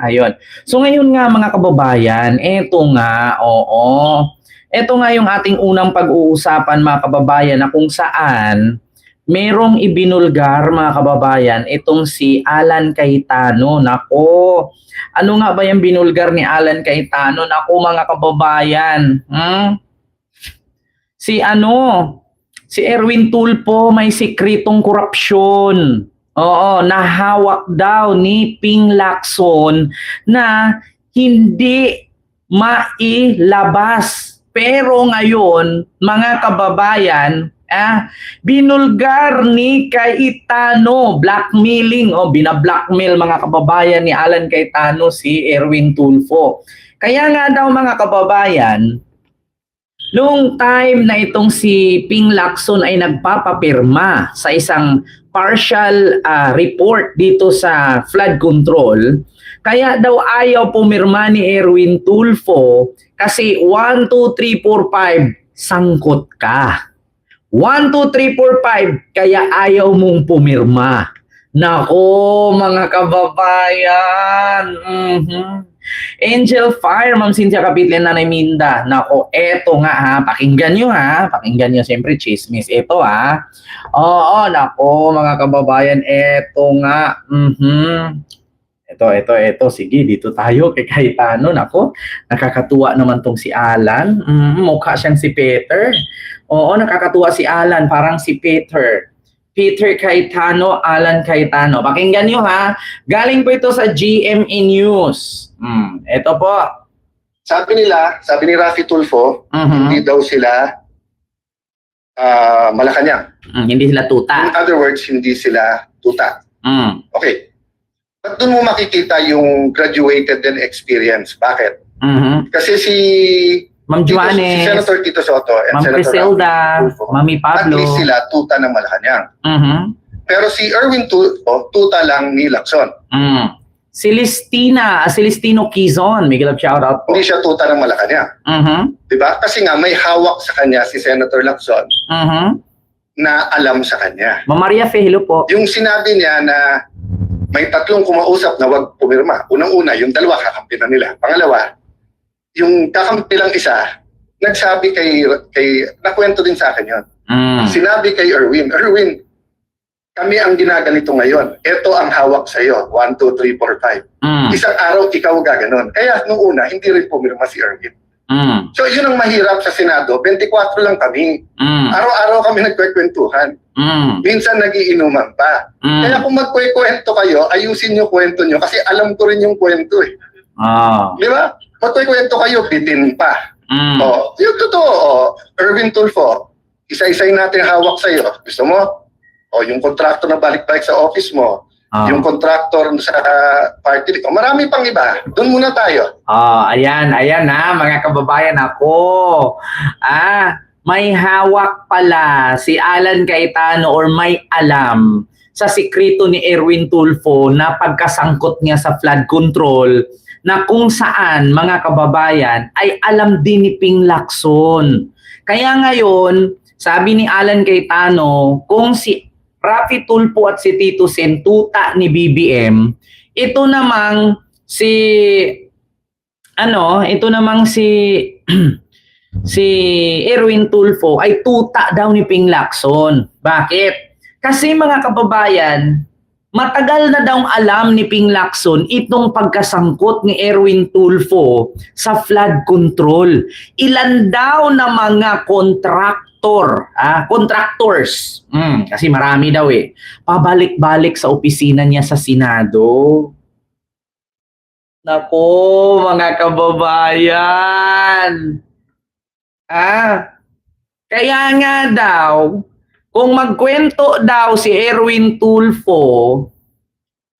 Ayun. So ngayon nga mga kababayan, eto nga, oo. Eto nga yung ating unang pag-uusapan mga kababayan na kung saan merong ibinulgar mga kababayan itong si Alan Cayetano. Nako, ano nga ba yung binulgar ni Alan Cayetano? Nako mga kababayan, si Erwin Tulfo may sikretong korupsyon. Oo, nahawak daw ni Ping Lacson na hindi mailabas. Pero ngayon, mga kababayan, binulgar ni Cayetano, blackmailing o binablackmail mga kababayan ni Alan Cayetano si Erwin Tulfo. Kaya nga daw mga kababayan, noong time na itong si Ping Lacson ay nagpapapirma sa isang partial report dito sa flood control, kaya daw ayaw pumirma ni Erwin Tulfo kasi 1, 2, 3, 4, 5, sangkot ka. 1, 2, 3, 4, 5, kaya ayaw mong pumirma. Nako mga kababayan. Angel Fire, Ma'am Cynthia Kapitlen, Nanay Minda. Nako, eto nga ha, pakinggan nyo ha. Pakinggan nyo, siyempre chismis. Eto ha. Oo, nako mga kababayan, eto nga. Ito. Sige, dito tayo kay Cayetano. Nako, nakakatuwa naman tong si Alan. Mukha siyang si Peter. Oo, nakakatuwa si Alan, parang si Peter. Peter Cayetano, Alan Cayetano. Pakinggan nyo ha. Galing po ito sa GMA News. Ito po. Sabi ni Raffy Tulfo, hindi daw sila Malacanang. Hindi sila tuta. In other words, hindi sila tuta. Okay. Ba't doon mo makikita yung graduated and experience? Bakit? Kasi si Ma'am Juane, si Senator Tito Soto and Ma'am Senator Criselda, Tulfo, Mami at Pablo. least sila tuta ng Malacanang. Pero si Erwin Tulfo, tuta lang ni Lacson. Celestino Quizon, Miguel of shoutout po. Hindi siya tuta ng Malacanang. Diba? Kasi nga may hawak sa kanya si Senator Lacson na alam sa kanya. Ma'am Maria Fehilo po. Yung sinabi niya na may tatlong kumausap na wag pumirma. Unang-una, yung dalawa kakampi na nila. Pangalawa, yung kakampi lang isa, nagsabi kay nakwento din sa akin yun. Sinabi kay Erwin, kami ang ginaganito ngayon. Ito ang hawak sa iyo. 1, 2, 3, 4, 5. Isang araw ikaw gaganon. Kaya nung una, hindi rin pumirma si Erwin. So yun ang mahirap sa Senado. 24 lang kami. Araw-araw kami nagkwekwentuhan. Minsan nagiinuman pa. Kaya kung magkwekwento kayo, ayusin nyo kwento nyo. Kasi alam ko rin yung kwento eh. Di ba? Magkwekwento kayo, bitin pa. Yung totoo, Erwin Tulfo, isa-isay natin hawak sa iyo. Gusto mo? Yung kontraktor na balik-balik sa office mo, yung kontraktor sa party, marami pang iba. Doon muna tayo. Ayan na mga kababayan ako. May hawak pala si Alan Cayetano or may alam sa sikreto ni Erwin Tulfo na pagkasangkot niya sa flood control na kung saan mga kababayan ay alam din ni Ping Lacson. Kaya ngayon, sabi ni Alan Cayetano, kung si Raffy Tulfo at si Tito Sen tuta ni BBM, ito namang si si Erwin Tulfo ay tuta daw ni Ping Lacson. Bakit? Kasi mga kababayan, matagal na daw alam ni Ping Lacson itong pagkasangkot ni Erwin Tulfo sa flood control. Ilan daw na mga contractors, kasi marami daw pabalik-balik sa opisina niya sa Senado. Nako, mga kababayan. Kaya nga daw, kung magkwento daw si Erwin Tulfo,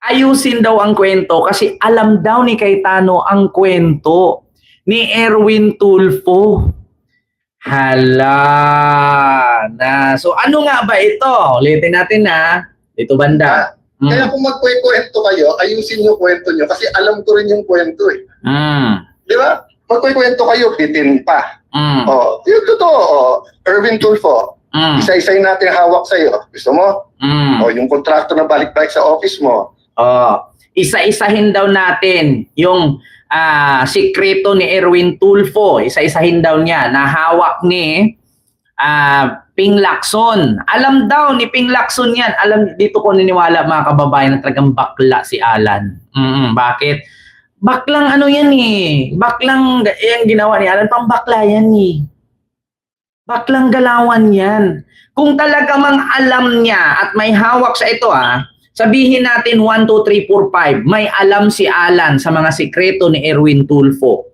ayusin daw ang kwento kasi alam daw ni Cayetano ang kwento ni Erwin Tulfo. Hala na. So ano nga ba ito? Ulitin natin dito banda. Kaya kung magkwento kayo, ayusin yung kwento nyo kasi alam ko rin yung kwento eh. Di ba? Magkwento kayo, bitin pa. Yung totoo, Erwin Tulfo, isa-isay natin hawak sa iyo. Gusto mo? Yung kontraktor na balik-balik sa office mo. isa-isahin daw natin yung sikreto ni Erwin Tulfo. Isa-isahin daw niya na hawak ni Ping Lacson. Alam daw ni Ping Lacson yan. Dito ko niniwala mga kababayan na talagang bakla si Alan. Bakit? Baklang ano yan eh. Baklang yan ginawa ni Alan. Pambakla yan eh. Baklang galawan yan. Kung talaga mang alam niya at may hawak sa ito sabihin natin 1, 2, 3, 4, 5. May alam si Alan sa mga sikreto ni Erwin Tulfo.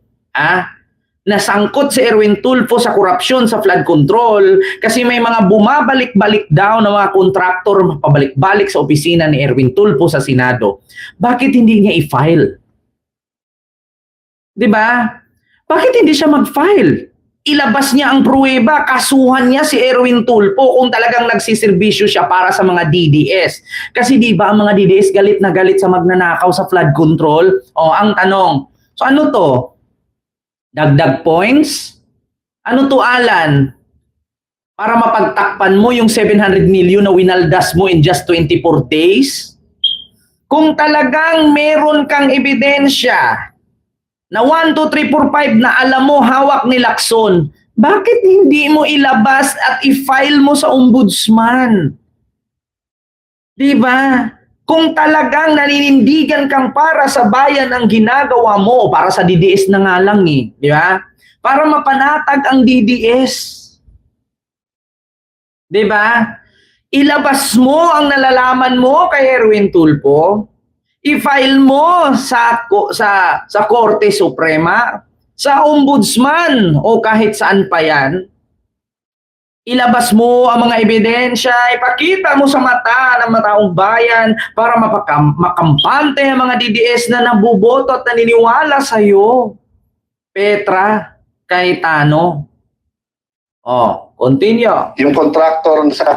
Nasangkot si Erwin Tulfo sa korupsyon sa flood control kasi may mga bumabalik-balik daw na mga kontraktor pabalik-balik sa opisina ni Erwin Tulfo sa Senado. Bakit hindi niya i-file? 'Di ba? Bakit hindi siya mag-file? Ilabas niya ang pruweba, kasuhan niya si Erwin Tulfo kung talagang nagsiservisyo siya para sa mga DDS. Kasi 'di ba ang mga DDS galit na galit sa magnanakaw sa flood control? Ang tanong, so ano to? Dagdag points? Ano to, Alan? Para mapagtakpan mo yung 700 million na winaldas mo in just 24 days? Kung talagang meron kang ebidensya na 1, 2, 3, 4, 5 na alam mo hawak ni Lacson, bakit hindi mo ilabas at i-file mo sa ombudsman? Diba? Kung talagang naninindigan kang para sa bayan ang ginagawa mo, para sa DDS na nga lang di ba? Para mapanatag ang DDS. Di ba? Ilabas mo ang nalalaman mo kay Erwin Tulfo, i-file mo sa Korte Suprema, sa Ombudsman o kahit saan pa yan. Ilabas mo ang mga ebidensya, ipakita mo sa mata ng mataong bayan para makampante ang mga DDS na nabuboto at naniniwala sa iyo. Petra Cayetano. Continue. Yung contractor sa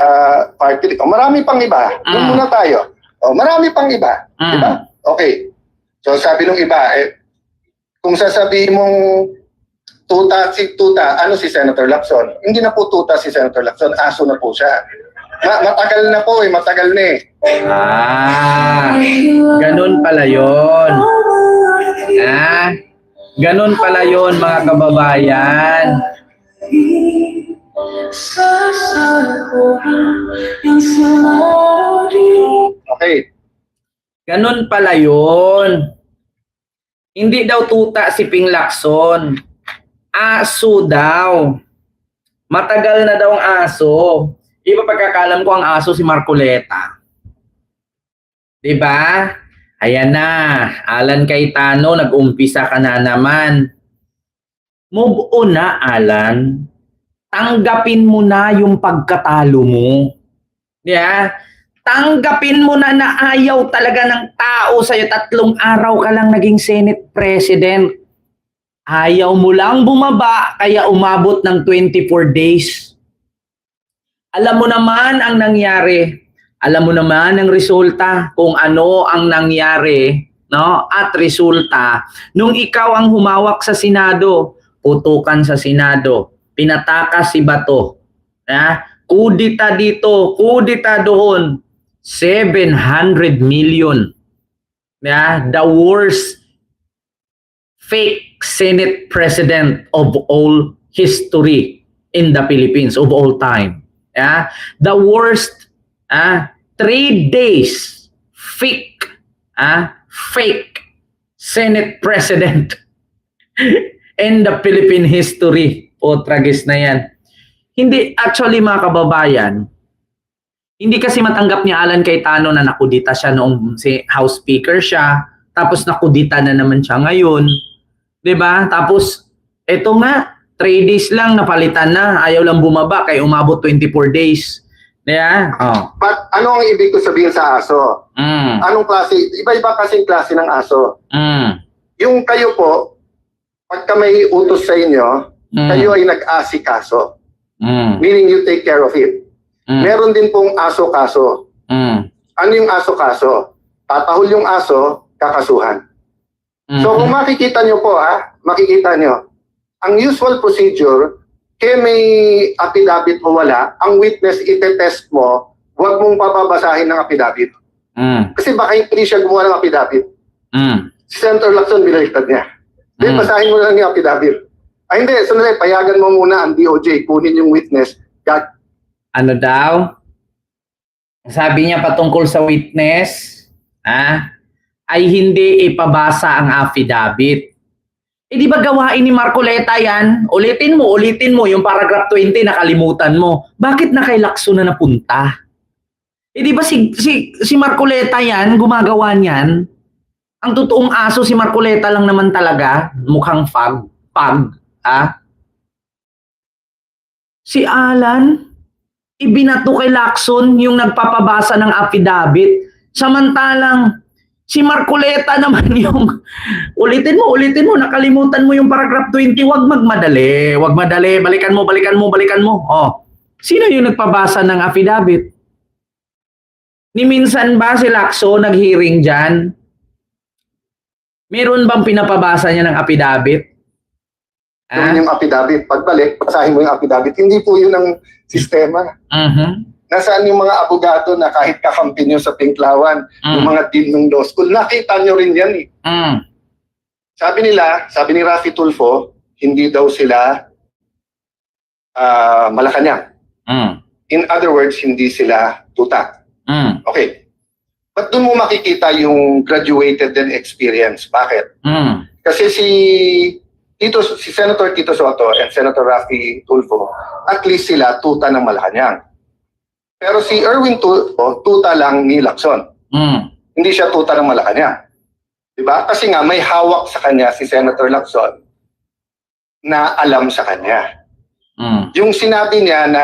party, marami pang iba. Doon muna tayo. Marami pang iba. Diba? Okay. So sabi nung iba, kung sasabihin mong tuta, ano si Senator Lacson? Hindi na po tuta si Senator Lacson, aso na po siya. Matagal na po matagal na Ganun pala yun. Ganun pala yun mga kababayan. Okay. Ganun pala yun. Hindi daw tuta si Ping Lacson. Aso daw. Matagal na daw ang aso. Iba pagkakalam ko ang aso si Marcoleta. Diba? Ayan na. Alan Cayetano, nag-umpisa ka na naman. Move on na, Alan. Tanggapin mo na yung pagkatalo mo. Yeah? Tanggapin mo na na ayaw talaga ng tao sa'yo. 3 araw ka lang naging Senate President. Ayaw mo lang bumaba, kaya umabot ng 24 days. Alam mo naman ang nangyari. Alam mo naman ang resulta kung ano ang nangyari, no? At resulta, nung ikaw ang humawak sa Senado, putukan sa Senado, pinatakas si Bato. Kudita dito, kudita doon. 700 million. The worst fake Senate President of all history in the Philippines, of all time. The worst 3 days fake Senate President in the Philippine history. Tragis na yan. Hindi, actually mga kababayan, hindi kasi matanggap ni Alan Cayetano na nakudita siya noong House Speaker siya, tapos nakudita na naman siya ngayon. 'Di ba? Tapos eto nga 3 days lang napalitan na, ayaw lang bumaba kaya umabot 24 days. Yeah. But ano ang ibig ko sabihin sa aso? Anong klase? Iba-iba kasing klase ng aso. Yung kayo po, pagka may utos sa inyo, kayo ay nag-asikaso. Meaning you take care of it. Meron din pong aso-kaso. Ano yung aso-kaso? Tatahol yung aso, kakasuhan. So kung makikita nyo po makikita nyo, ang usual procedure, kaya may affidavit o wala, ang witness itetest mo, huwag mong papabasahin ng affidavit. Kasi baka hindi siya gumawa ng affidavit. Si Senator Lacson binaliktad niya. Then basahin mo lang yung affidavit. Ay hindi, sandali, payagan mo muna ang DOJ, kunin yung witness. Ano daw? Sabi niya patungkol sa witness, ay hindi ipabasa ang affidavit. Eh di ba gawain ni Marcoleta yan? Ulitin mo yung paragraph 20 nakalimutan mo. Bakit na kay Lacson na napunta? Eh di ba si Marcoleta yan, gumagawa niyan? Ang totoong aso si Marcoleta lang naman talaga, mukhang pag. Si Alan, ibinato kay Lacson yung nagpapabasa ng affidavit. Samantalang si Marcoleta naman yung ulitin mo, nakalimutan mo yung paragraph 20, wag madali, balikan mo. Oh, sino yung nagpabasa ng affidavit? Ni minsan ba si Lacson nag-hearing dyan? Meron bang pinapabasa niya ng affidavit? Yung affidavit, pagbalik, basahin mo yung affidavit. Hindi po yun ang sistema. Nasaan yung mga abogado na kahit kakampi nyo sa Pinklawan, yung mga dean ng law school, nakita nyo rin yan eh. Sabi ni Raffy Tulfo, hindi daw sila Malacanang. In other words, hindi sila tuta. Okay. Ba't doon mo makikita yung graduated and experience? Bakit? Kasi si Senator Tito Soto and Senator Raffy Tulfo, at least sila tuta ng Malacanang. Pero si Erwin Tulfo, tuta lang ni Lacson. Hindi siya tuta ng Malacanang. Diba? Kasi nga may hawak sa kanya si Senator Lacson na alam sa kanya. Yung sinabi niya na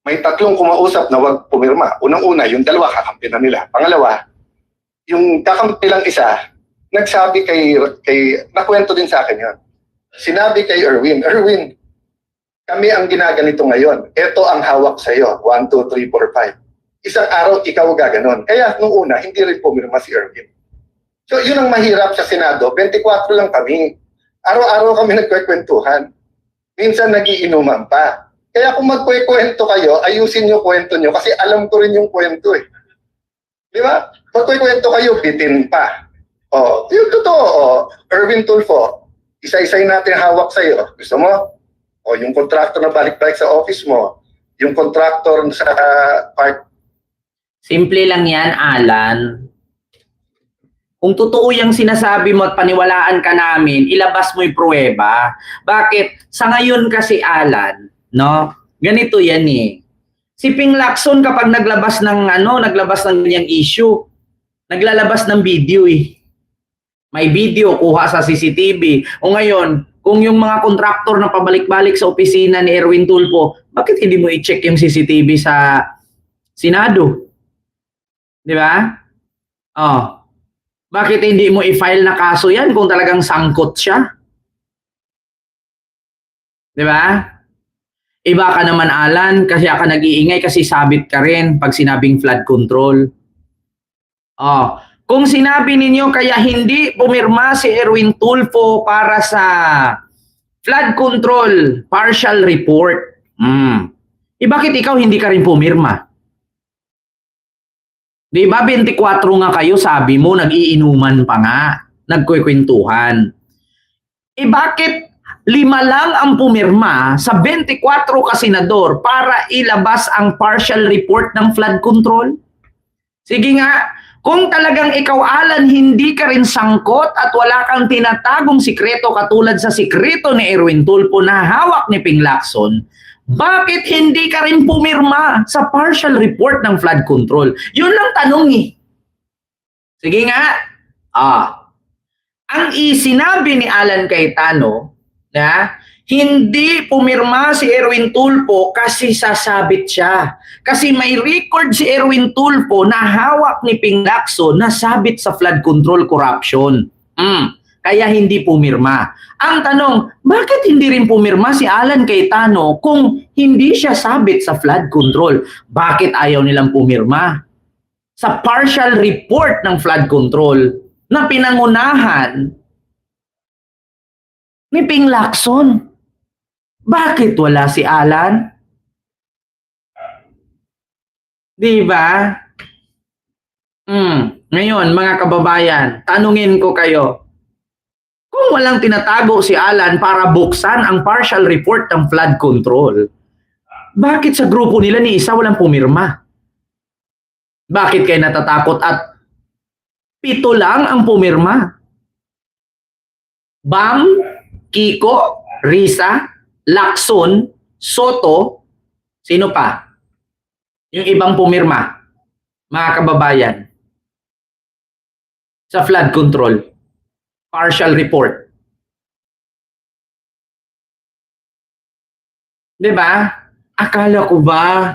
may tatlong kumausap na wag pumirma. Unang-una, yung dalawa kakampi na nila. Pangalawa, yung kakampi lang isa, nagsabi nakwento din sa akin yun. Sinabi kay Erwin, kami ang ginaganito ngayon. Ito ang hawak sa iyo. 1, 2, 3, 4, 5. Isang araw, ikaw gaganon. Kaya nung una, hindi rin pumirma si Erwin. So, yun ang mahirap sa Senado. 24 lang kami. Araw-araw kami nagkwentuhan. Minsan nagiinuman pa. Kaya kung magkwento kayo, ayusin nyo kwento nyo kasi alam ko rin yung kwento eh. Di ba? Magkwento kayo, bitin pa. Oh, yung totoo, Erwin Tulfo, isa-isay natin hawak sa iyo. Gusto mo? O yung contractor na balik-balik sa office mo, yung contractor sa park. Simple lang yan, Alan. Kung totoo yung sinasabi mo at paniwalaan ka namin, ilabas mo yung pruweba. Bakit? Sa ngayon kasi, Alan, no? Ganito yan eh. Si Ping Lacson kapag naglabas ng ganyang issue, naglalabas ng video eh. May video kuha sa CCTV. O ngayon, kung yung mga kontraktor na pabalik-balik sa opisina ni Erwin Tulfo, bakit hindi mo i-check yung CCTV sa Senado? Di ba? Oh. Bakit hindi mo i-file na kaso yan kung talagang sangkot siya? Di ba? Iba ka naman, Alan, kasi ka nag-iingay kasi sabit ka rin pag sinabing flood control. Oh. Kung sinabi ninyo kaya hindi pumirma si Erwin Tulfo para sa flood control partial report, bakit ikaw hindi ka rin pumirma? Di ba 24 nga kayo, sabi mo, nag-iinuman pa nga, nagkwekwentuhan. Bakit 5 lang ang pumirma sa 24 kasenador para ilabas ang partial report ng flood control? Sige nga, kung talagang ikaw, Alan, hindi ka rin sangkot at wala kang tinatagong sikreto katulad sa sikreto ni Erwin Tulfo na hawak ni Ping Lacson, bakit hindi ka rin pumirma sa partial report ng flood control? Yun lang tanong eh. Sige nga. Ang isinabi ni Alan Cayetano na hindi pumirma si Erwin Tulfo kasi sasabit siya. Kasi may record si Erwin Tulfo na hawak ni Ping Lacson na sabit sa flood control corruption. Kaya hindi pumirma. Ang tanong, bakit hindi rin pumirma si Alan Cayetano kung hindi siya sabit sa flood control? Bakit ayaw nilang pumirma sa partial report ng flood control na pinangunahan ni Ping Lacson? Bakit wala si Alan? Di ba? Ngayon, mga kababayan, tanungin ko kayo, kung walang tinatago si Alan para buksan ang partial report ng flood control, bakit sa grupo nila ni isa walang pumirma? Bakit kayo natatakot at 7 lang ang pumirma? Bam, Kiko, Risa, Lacson, Soto, sino pa? Yung ibang pumirma, mga kababayan, sa flood control, partial report. Diba? Akala ko ba,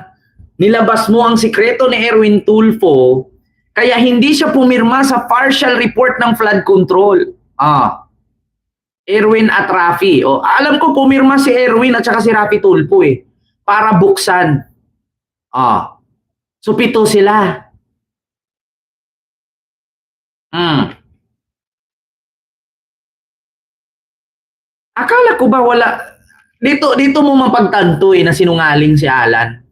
nilabas mo ang sikreto ni Erwin Tulfo, kaya hindi siya pumirma sa partial report ng flood control. Erwin at Rafi. Alam ko pumirma si Erwin at saka si Rafi Tulfo para buksan. So 7 sila. Akala ko ba wala dito mo mapagtanto na sinungaling si Alan.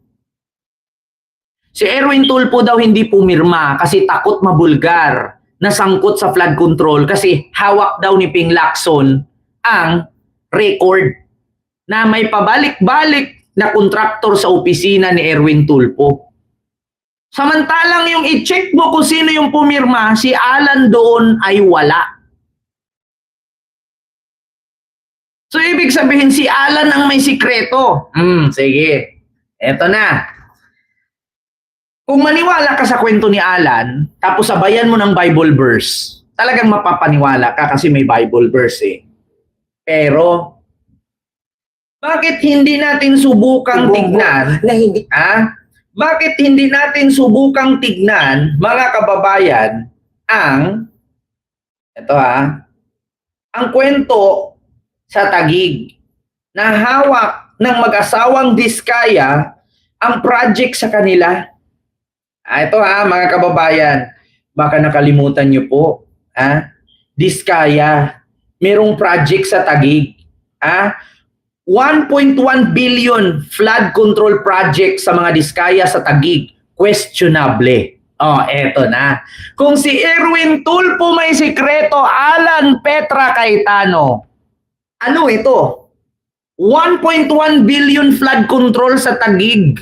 Si Erwin Tulfo daw hindi pumirma kasi takot mabulgar na sangkot sa flood control kasi hawak daw ni Ping Lacson ang record na may pabalik-balik na kontraktor sa opisina ni Erwin Tulfo. Samantalang yung i-check mo kung sino yung pumirma, si Alan doon ay wala. So ibig sabihin si Alan ang may sikreto. Sige. Eto na. Kung maniwala ka sa kwento ni Alan, tapos sabayan mo ng Bible verse, talagang mapapaniwala ka kasi may Bible verse Pero, bakit hindi natin subukang tignan, bakit hindi natin subukang tignan, mga kababayan, ang kwento sa Taguig na hawak ng mag-asawang Diskaya ang project sa kanila. Ito mga kababayan, baka nakalimutan nyo po, Diskaya, merong project sa Taguig, 1.1 billion flood control project sa mga Diskaya sa Taguig, questionable. Eto na. Kung si Erwin Tulfo may sikreto, Alan Petra Cayetano, ano ito? 1.1 billion flood control sa Taguig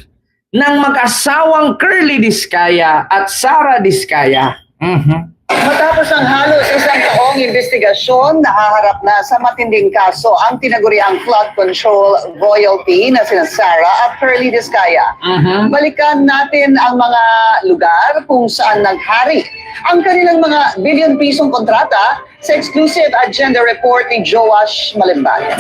ng mag-asawang Curly Diskaya at Sara Diskaya. Matapos ang halos 1 taong investigasyon, nahaharap na sa matinding kaso ang tinaguriang flood control royalty na sina Sara at Curly Diskaya. Balikan natin ang mga lugar kung saan naghari ang kanilang mga bilyon-pisong kontrata sa exclusive agenda report ni Joash Malimbag.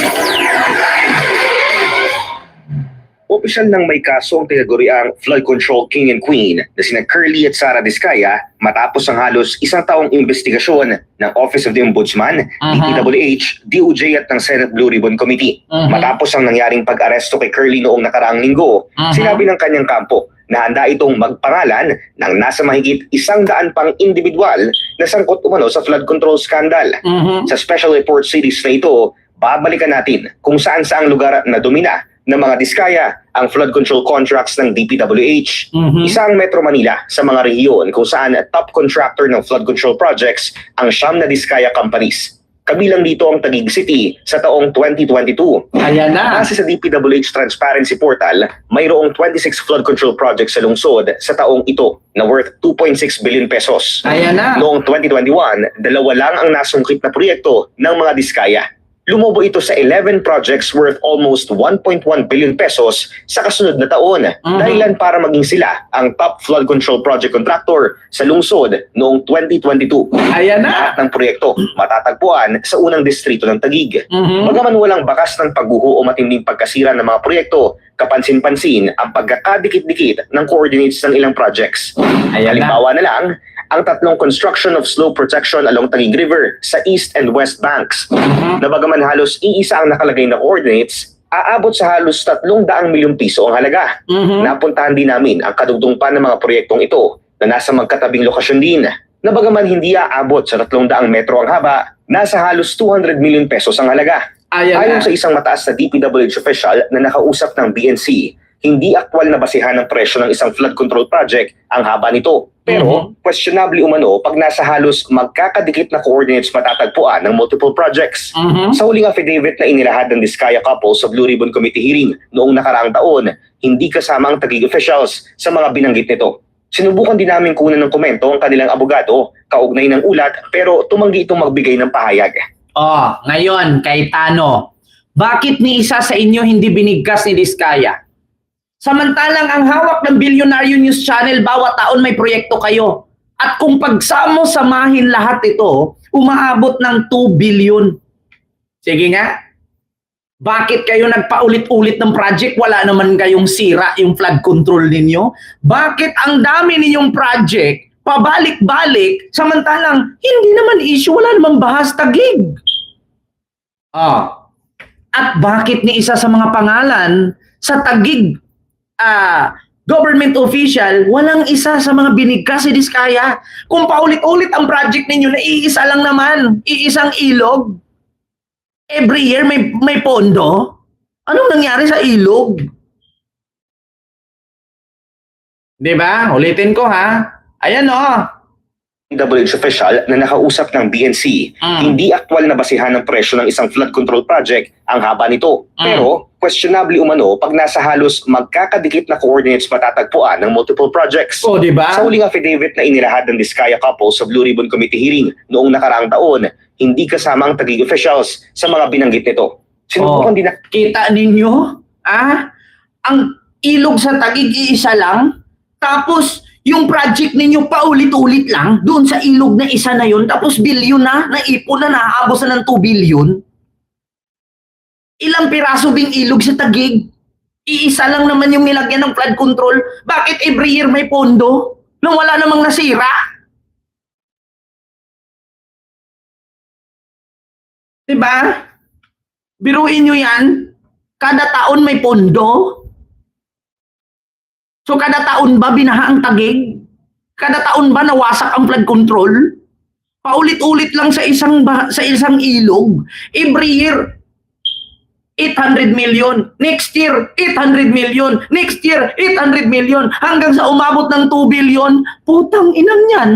Opisyal nang may kaso ang tinaguriang flood control king and queen na sina Curly at Sara Diskaya matapos ang halos 1 taong investigasyon ng Office of the Ombudsman, DPWH, DOJ at ng Senate Blue Ribbon Committee. Matapos ang nangyaring pag-aresto kay Curly noong nakaraang linggo, sinabi ng kanyang kampo na handa itong magpangalan ng nasa mahigit 100 pang individual na sangkot umano sa flood control scandal. Sa special report series na ito, babalikan natin kung saan-saang lugar na domina ng mga Diskaya ang flood control contracts ng DPWH. Isang Metro Manila sa mga rehiyon kung saan top contractor ng flood control projects ang 9 na Diskaya companies. Kabilang dito ang Taguig City sa taong 2022. Ayan na. Kasi sa DPWH Transparency Portal, mayroong 26 flood control projects sa lungsod sa taong ito na worth 2.6 billion pesos. Ayan na. Noong 2021, 2 lang ang nasungkit na proyekto ng mga Diskaya. Lumobo ito sa 11 projects worth almost 1.1 billion pesos sa kasunod na taon. Dahilan para maging sila ang top flood control project contractor sa lungsod noong 2022. Ayan na. Lahat ng proyekto matatagpuan sa unang distrito ng Taguig. Bagaman walang bakas ng pagguho o matinding pagkasira ng mga proyekto, kapansin-pansin ang pagkakadikit-dikit ng coordinates ng ilang projects. Ayan na. Halimbawa na lang, ang 3 construction of slope protection along Taguig River sa east and west banks. Na bagaman halos iisa ang nakalagay na coordinates, aabot sa halos 300 milyong piso ang halaga. Napuntahan din namin ang kadugtong pa ng mga proyektong ito na nasa magkatabing lokasyon din. Na bagaman hindi aabot sa 300 metro ang haba, nasa halos 200 million pesos ang halaga. Ayon sa isang mataas na DPWH official na nakausap ng BNC, hindi aktwal na basehan ng presyo ng isang flood control project ang haba nito. Pero questionably umano pag nasa halos magkakadikit na coordinates matatagpuan ng multiple projects. Sa huling affidavit na inilahad ng Diskaya couple sa Blue Ribbon Committee hearing noong nakaraang taon, hindi kasama ang Taguig officials sa mga binanggit nito. Sinubukan din namin kunan ng komento ang kanilang abogado kaugnay ng ulat pero tumanggi itong magbigay ng pahayag. Ngayon kay Tano, bakit ni isa sa inyo hindi binigkas ni Diskaya? Samantalang ang hawak ng Bilyonaryo News Channel, bawat taon may proyekto kayo. At kung pagsamo-samahin lahat ito, umaabot ng 2 billion. Sige nga, bakit kayo nagpaulit-ulit ng project? Wala naman kayong sira yung flood control ninyo? Bakit ang dami ninyong project, pabalik-balik, samantalang hindi naman issue, wala naman bahas Taguig? At bakit ni isa sa mga pangalan sa Taguig government official, walang isa sa mga binigkas si Diskaya? Kung paulit-ulit ang project ninyo na iisa lang naman, iisang ilog, every year may pondo, anong nangyari sa ilog? Diba? Ulitin ko ha. Ayan DPWH official na nakausap ng BNC, hindi aktwal na basehan ng presyo ng isang flood control project ang haba nito. Pero questionably umano pag nasa halos magkakadikit na coordinates matatagpuan ng multiple projects. Diba? Sa huling affidavit na inilahad ng Diskaya couple sa Blue Ribbon Committee hearing noong nakaraang taon, hindi kasama ang Taguig officials sa mga binanggit nito. Sinubukan din na kita ninyo? Ang ilog sa Taguig iisa lang, tapos yung project ninyo paulit-ulit lang doon sa ilog na isa na yun, tapos bilyon na, naipon na, naabos na ng 2 billion. Ilang piraso bing ilog sa Taguig? Iisa lang naman yung nilagyan ng flood control. Bakit every year may pondo nung wala namang nasira? Diba? Biruin nyo yan. Kada taon may pondo. So kada taon ba binaha ang Taguig? Kada taon ba nawasak ang flood control? Paulit-ulit lang sa isang ilog. Every year 800 million. Next year 800 million. Next year 800 million hanggang sa umabot ng 2 billion. Putang inang yan.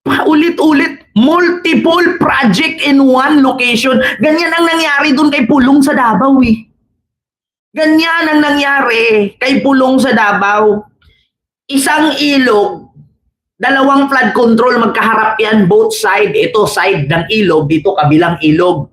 Paulit-ulit, multiple project in one location. Ganyan ang nangyari doon kay Pulong sa Davao Ganyan ang nangyari kay Pulong sa Davao. Isang ilog, dalawang flood control, magkaharap yan, both side. Ito side ng ilog, dito kabilang ilog.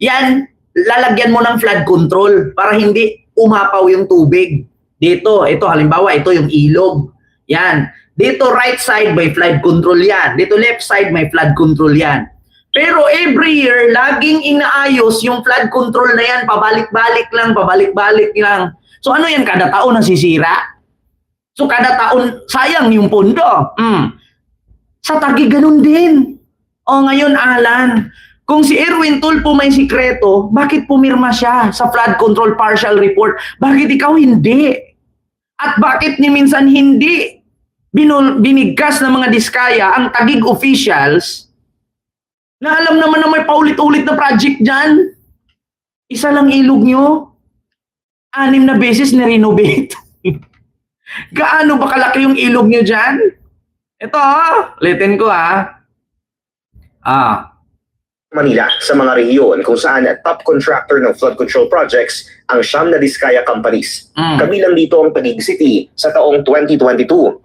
Yan, lalagyan mo ng flood control para hindi umapaw yung tubig. Dito, ito halimbawa, ito yung ilog. Yan. Dito right side may flood control yan. Dito left side may flood control yan. Pero every year, laging inaayos yung flood control na yan. Pabalik-balik lang. So ano yan? Kada taon nasisira? So kada taon, sayang yung pondo. Sa Taguig, ganun din. Ngayon, Alan, kung si Erwin Tulfo may sikreto, bakit pumirma siya sa flood control partial report? Bakit ikaw hindi? At bakit ni minsan hindi binigkas ng mga Diskaya ang Taguig officials na alam naman na may paulit-ulit na project dyan? Isa lang ilog nyo, 6 na beses na-renovate. Gaano ba kalaki yung ilog nyo dyan? Ito ulitin ko Manila sa mga rehiyon kung saan top contractor ng flood control projects ang siyam na Diskaya companies. Kabilang dito ang Taguig City sa taong 2022.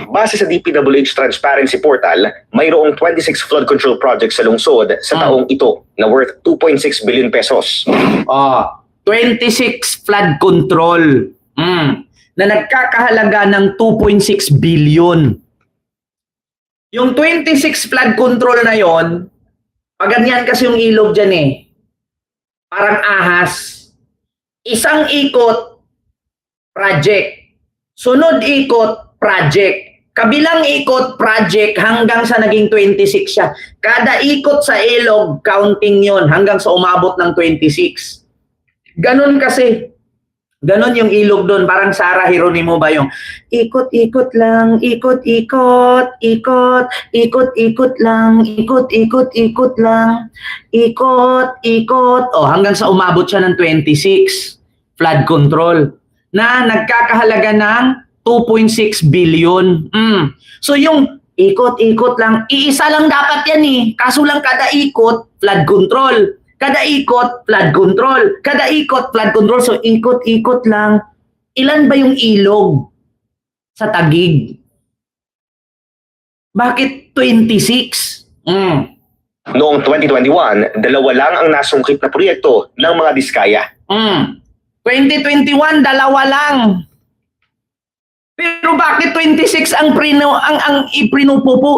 Base sa DPWH Transparency Portal, mayroong 26 flood control projects sa lungsod sa taong ito na worth 2.6 billion pesos. 26 flood control na nagkakahalaga ng 2.6 billion. Yung 26 flood control na yon, paganyan kasi yung ilog dyan parang ahas. Isang ikot, project. Sunod ikot, project. Kabilang ikot, project hanggang sa naging 26 siya. Kada ikot sa ilog, counting yon hanggang sa umabot ng 26. Ganun kasi. Ganon yung ilog doon, parang Sarah Geronimo ba yung ikot-ikot lang, ikot-ikot, ikot-ikot lang, ikot-ikot lang, ikot-ikot. O hanggang sa umabot siya ng 26 flood control na nagkakahalaga ng 2.6 billion. So yung ikot-ikot lang, iisa lang dapat yan eh. Kaso lang kada ikot, flood control. Kada ikot, flood control. Kada ikot, flood control. So, ikot-ikot lang. Ilan ba yung ilog sa Taguig? Bakit 26? Noong 2021, 2 lang ang nasungkit na proyekto ng mga Diskaya. 2021, 2 lang. Pero bakit 26 ang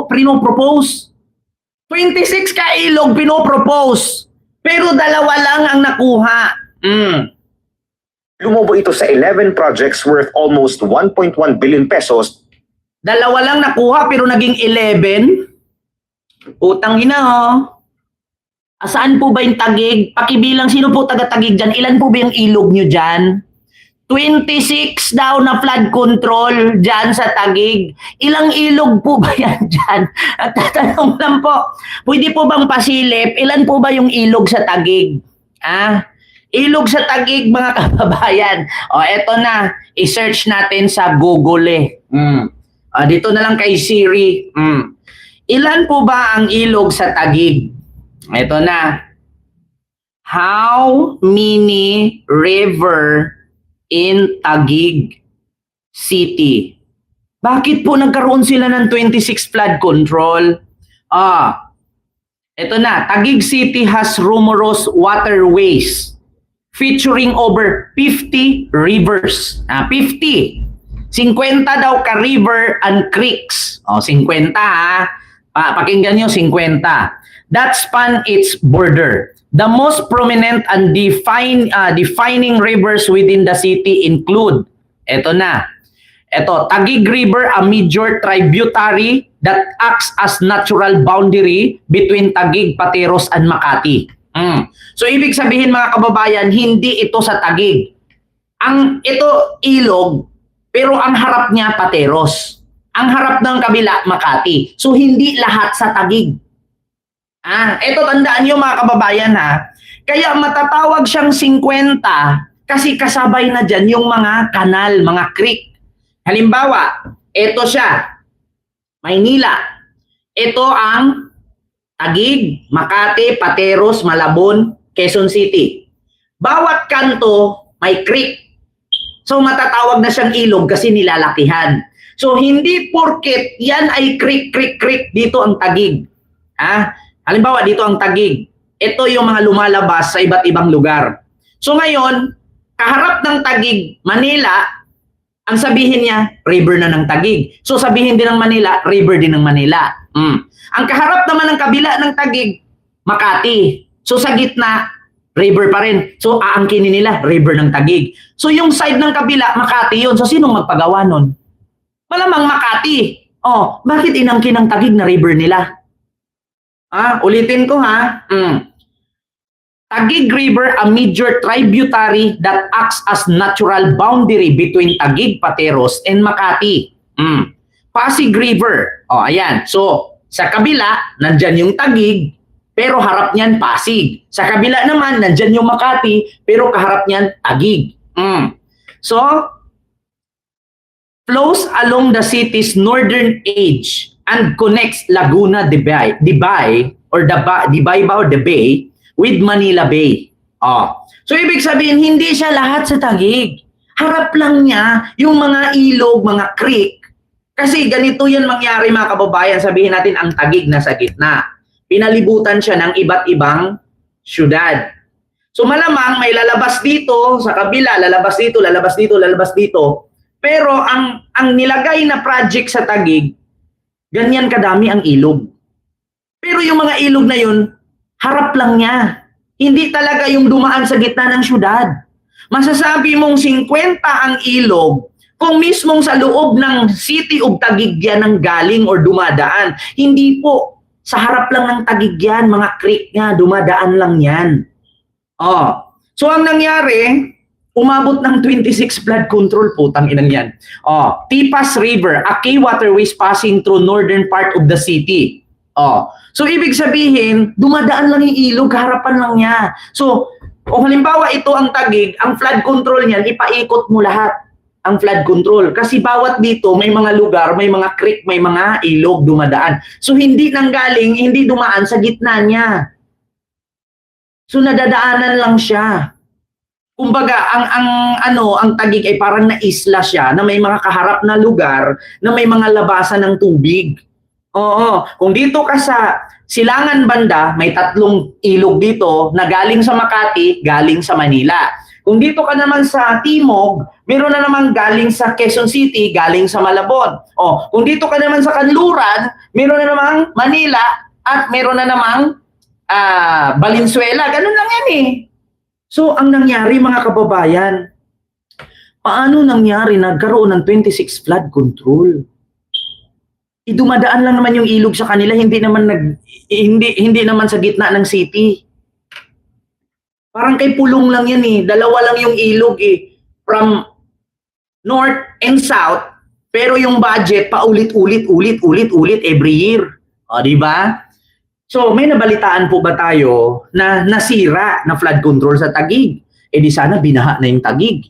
pinopropose? 26 ka ilog pinopropose. Pero 2 lang ang nakuha. Lumobo ito sa 11 projects worth almost 1.1 billion pesos. 2 lang nakuha pero naging 11. Utang ina oh. Saan po ba yung Taguig? Pakibilang sino po taga-Taguig dyan? Ilan po ba yung ilog nyo dyan? 26 daw na flood control dyan sa Taguig. Ilang ilog po ba yan dyan? At tatanong lang po, pwede po bang pasilip? Ilan po ba yung ilog sa Taguig? Ilog sa Taguig mga kababayan. O eto na, i-search natin sa Google eh. Dito na lang kay Siri. Ilan po ba ang ilog sa Taguig? Eto na. How many river in Taguig City? Bakit po nagkaroon sila ng 26 flood control? Ito na, Taguig City has numerous waterways featuring over 50 rivers. 50. 50 daw ka river and creeks. 50 ha. Pakinggan nyo, 50. That span its border. The most prominent and defining rivers within the city include, eto na, Taguig River, a major tributary that acts as natural boundary between Taguig, Pateros, and Makati. So, ibig sabihin mga kababayan, hindi ito sa Taguig. Ito ilog, pero ang harap niya Pateros. Ang harap ng kabila, Makati. So, hindi lahat sa Taguig. Ito tandaan nyo mga kababayan ha. Kaya matatawag siyang 50 kasi kasabay na dyan yung mga kanal, mga creek. Halimbawa, ito siya, Maynila. Ito ang Taguig, Makati, Pateros, Malabon, Quezon City. Bawat kanto may creek. So matatawag na siyang ilog kasi nilalakihan. So hindi porket yan ay creek, dito ang Taguig. Halimbawa, dito ang Taguig. Ito yung mga lumalabas sa iba't ibang lugar. So ngayon, kaharap ng Taguig, Manila, ang sabihin niya, river na ng Taguig. So sabihin din ng Manila, river din ng Manila. Ang kaharap naman ng kabila ng Taguig, Makati. So sa gitna, river pa rin. So aangkinin nila, river ng Taguig. So yung side ng kabila, Makati yun. So sinong magpagawa nun? Malamang Makati. Bakit inangkin ng Taguig na river nila? Ulitin ko ha. Taguig River, a major tributary that acts as natural boundary between Taguig, Pateros, and Makati. Pasig River. Ayan. So, sa kabila, nandyan yung Taguig, pero harap niyan Pasig. Sa kabila naman, nandyan yung Makati, pero kaharap niyan Taguig. So, flows along the city's northern edge and connects Laguna de Bay with Manila Bay. So ibig sabihin, hindi siya lahat sa Taguig. Harap lang niya yung mga ilog, mga creek. Kasi ganito yan mangyari mga kababayan, sabihin natin ang Taguig nasa gitna. Pinalibutan siya ng iba't ibang syudad. So malamang may lalabas dito sa kabila, lalabas dito, lalabas dito, lalabas dito. Pero ang nilagay na project sa Taguig, ganyan kadami ang ilog. Pero yung mga ilog na yun, harap lang niya. Hindi talaga yung dumaan sa gitna ng syudad. Masasabi mong 50 ang ilog kung mismong sa loob ng city of Taguig yan ang galing or dumadaan. Hindi po. Sa harap lang ng Taguig yan, mga creek nga, dumadaan lang yan. So ang nangyari, Umabot ng 26 flood control, putang inang yan. Tipas River, a key waterways passing through northern part of the city. So ibig sabihin, dumadaan lang yung ilog, harapan lang niya. So, halimbawa ito ang Taguig, ang flood control niyan, ipaikot mo lahat ang flood control. Kasi bawat dito, may mga lugar, may mga creek, may mga ilog dumadaan. So hindi dumaan sa gitna niya. So nadadaanan lang siya. Kumbaga, ang Taguig ay parang na isla siya na may mga kaharap na lugar na may mga labasan ng tubig. Oo, kung dito ka sa Silangan banda, may 3 ilog dito na galing sa Makati, galing sa Manila. Kung dito ka naman sa Timog, meron na naman galing sa Quezon City, galing sa Malabon. Kung dito ka naman sa Kanluran, meron na namang Manila at meron na namang Valenzuela. Ganun lang yan eh. So, ang nangyari mga kababayan, paano nangyari nagkaroon ng 26 flood control? Dumadaan lang naman yung ilog sa kanila, hindi naman sa gitna ng city. Parang kay pulong lang yan eh. 2 lang yung ilog eh. From north and south, pero yung budget paulit-ulit every year. Di ba? So, may nabalitaan po ba tayo na nasira na flood control sa Taguig? Di sana binaha na yung Taguig.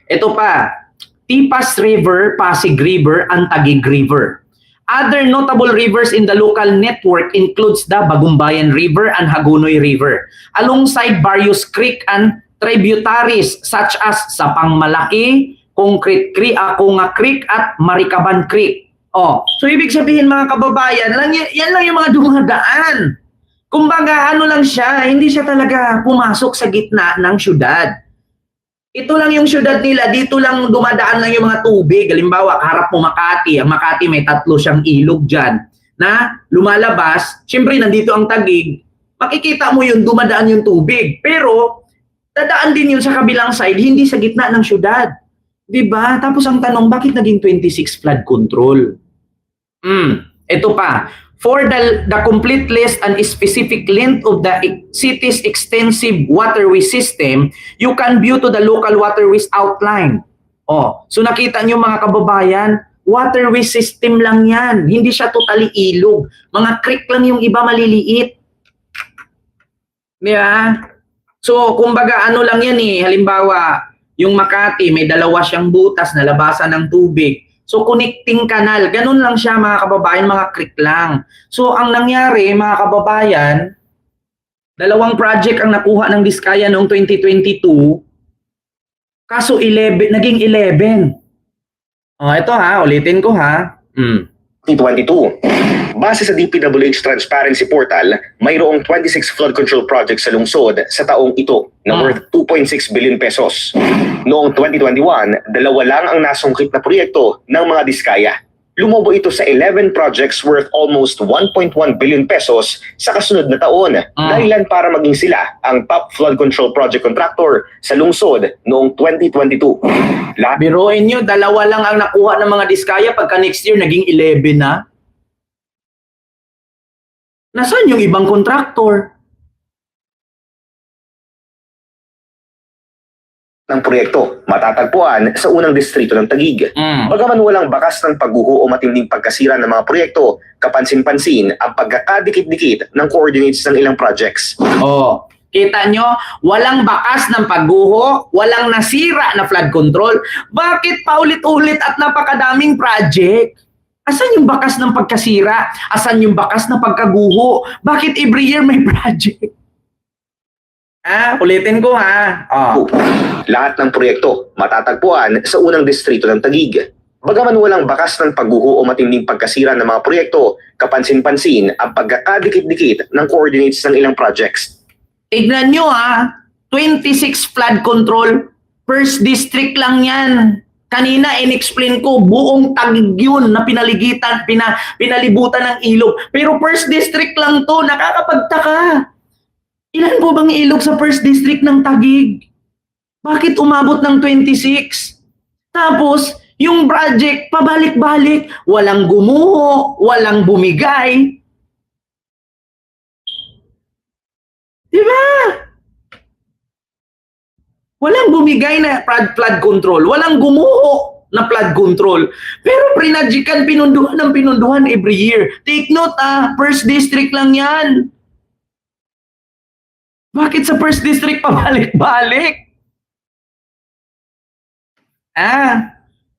Ito pa, Tipas River, Pasig River, and Taguig River. Other notable rivers in the local network includes the Bagumbayan River and Hagonoy River, alongside various creek and tributaries such as Sapang Malaki, Concrete Creek, Akunga Creek, at Maricaban Creek. So ibig sabihin mga kababayan, yan lang yung mga dumadaan. Kumbaga ano lang siya, hindi siya talaga pumasok sa gitna ng syudad. Ito lang yung syudad nila, dito lang dumadaan lang yung mga tubig. Halimbawa, harap mo Makati. Ang Makati may 3 siyang ilog dyan na lumalabas. Siyempre, nandito ang Taguig. Makikita mo yun, dumadaan yung tubig. Pero, dadaan din yun sa kabilang side, hindi sa gitna ng syudad. Diba? Tapos ang tanong, bakit naging 26 flood control? Ito pa. For the complete list and specific length of the city's extensive waterway system, you can view to the local waterways outline. So nakita nyo mga kababayan, waterway system lang yan. Hindi siya totally ilog. Mga creek lang yung iba maliliit. Diba? So kumbaga ano lang yan eh. Halimbawa, yung Makati may 2 siyang butas na labasan ng tubig. So, connecting canal. Ganun lang siya mga kababayan, mga creek lang. So, ang nangyari mga kababayan, 2 project ang nakuha ng Diskaya noong 2022. Kaso naging 11. Ito ulitin ko 2022. Base sa DPWH Transparency Portal, mayroong 26 flood control projects sa lungsod sa taong ito na worth 2.6 billion pesos. Noong 2021, 2 lang ang nasungkit na proyekto ng mga Diskaya. Lumobo ito sa 11 projects worth almost 1.1 billion pesos sa kasunod na taon. Dahilan para maging sila ang top flood control project contractor sa lungsod noong 2022. Biruin nyo, 2 lang ang nakuha ng mga Diskaya, pagka next year naging 11 na. Nasaan yung ibang contractor? Ng proyekto matatagpuan sa unang distrito ng Taguig. Bagaman walang bakas ng pagguho o matinding pagkasira ng mga proyekto, kapansin-pansin ang pagkakadikit-dikit ng coordinates ng ilang projects. Kita nyo, walang bakas ng pagguho, walang nasira na flood control. Bakit paulit-ulit at napakadaming project? Asan yung bakas ng pagkasira? Asan yung bakas ng pagkaguho? Bakit every year may project? Ulitin ko Lahat ng proyekto matatagpuan sa unang distrito ng Taguig. Bagaman walang bakas ng pagguho o matinding pagkasira ng mga proyekto, kapansin-pansin ang pagkakadikit-dikit ng coordinates ng ilang projects. Tignan nyo 26 flood control, first district lang yan. Kanina in-explain ko, buong Taguig yun na pinalibutan ng ilog. Pero first district lang to, nakakapagtaka. Ilan po bang ilog sa first district ng Taguig? Bakit umabot ng 26? Tapos, yung project, pabalik-balik, walang gumuho, walang bumigay. Diba? Walang bumigay na flood control. Walang gumuho na flood control. Pero prinadjikan, pinunduhan ng pinunduhan every year. Take note first district lang yan. Bakit sa first district pabalik-balik?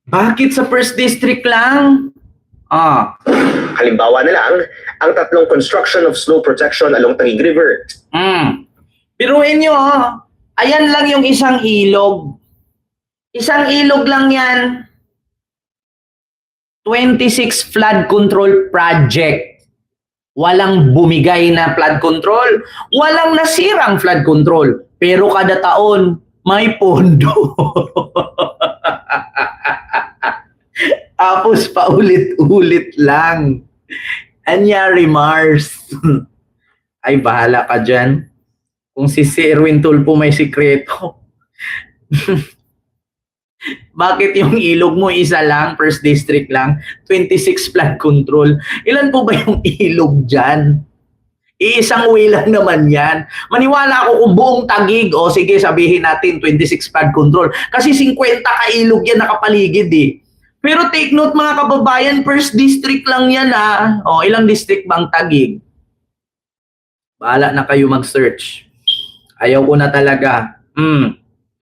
Bakit sa first district lang? Halimbawa na lang, ang tatlong construction of slope protection along Taguig River. Piruin nyo, ayan lang yung isang ilog. Isang ilog lang yan. 26 flood control project. Walang bumigay na flood control. Walang nasirang flood control. Pero kada taon, may pondo. Tapos paulit-ulit lang. Anyari Mars. Ay, bahala ka dyan. Kung si Erwin Tulfo may sikreto. Bakit yung ilog mo isa lang, first district lang, 26 flood control? Ilan po ba yung ilog dyan? Iisang way lang naman yan. Maniwala ako kung buong Taguig, sige sabihin natin 26 flood control. Kasi 50 ka ilog yan nakapaligid eh. Pero take note mga kababayan, first district lang yan ilang district bang Taguig? Bahala na kayo mag-search. Ayaw ko na talaga.